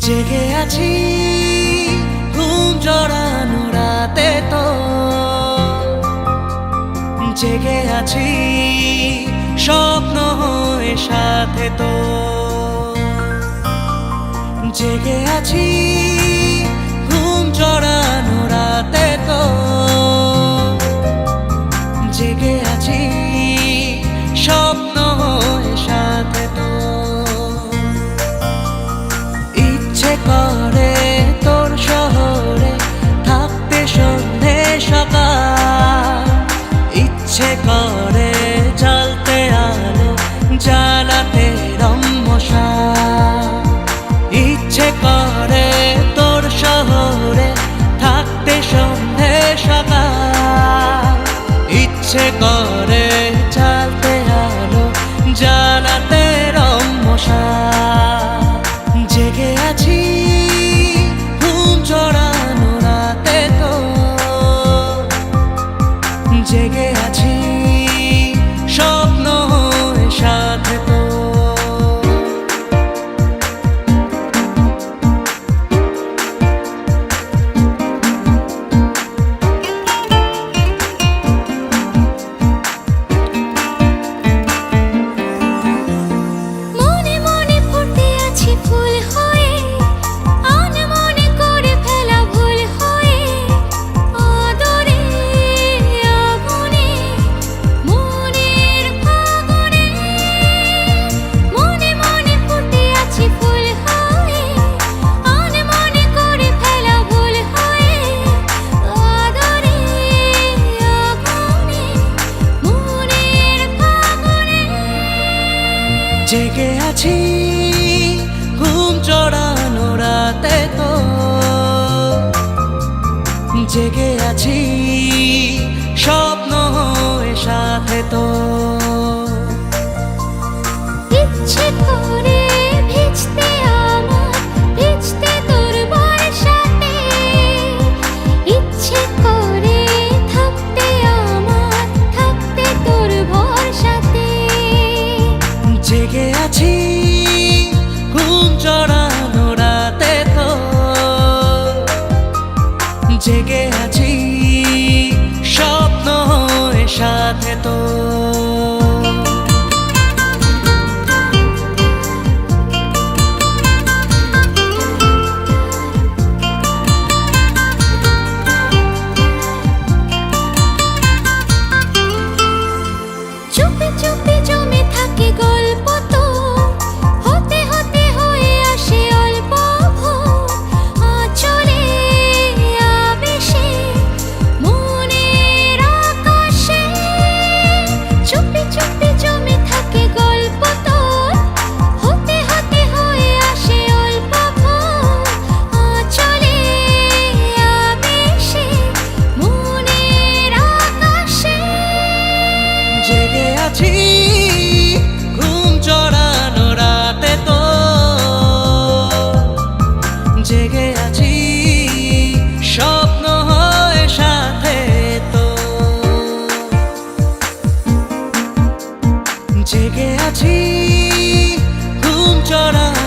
জেগে আছি ঘুম জড়ানো রাতে তো, জেগে আছি স্বপ্ন হয়ে সাথে তো, জেগে আছি ঘুম জড়ানো রাতে তো, জেগে আছি স্বপ্ন হয়ে সাথে তো। ইচ্ছে করে তোর শহরে থাকতে সন্ধে সকাল, ইচ্ছে করে জ্বালতে আলো জ্বালাতে রম্মশা, ইচ্ছে করে তোর শহরে থাকতে সন্ধে সকাল, ইচ্ছে করে জ্বালতে আলো জ্বালাতে রম্মশা। জেগে আছি ঘুম জড়ানো রাতে তো, জেগে আছি স্বপ্ন হয়ে সাথে তো। জেগে আছি ঘুম জড়ানো রাতে তো, জেগে আছি স্বপ্ন হয়ে সাথে তো। ইচ্ছে করে ভিজতে আমার ভিজতে তোর বর্ষাতে, ইচ্ছে করে থাকতে আমার থাকতে তোর ভরসাতে। জেগে আছি ঘুম জড়ানো রাতে তো, জেগে আছি স্বপ্ন হয়ে সাথে তো। চুপি চুপি জমে থাকে গল্প তো, হতে হতে হয়ে আসে অল্প ভোর। আঁচলে আবেশে মনের আকাশে, চুপি চুপি জমে থাকে গল্প তো, হতে হতে হয়ে আসে অল্প ভোর। আঁচলে আবেশে মনের আকাশে। জেগে আছি ঘুম জড়ানো রাতে তো, জেগে আছি স্বপ্ন হয়ে সাথে তো, জেগে আছি ঘুম জড়ানো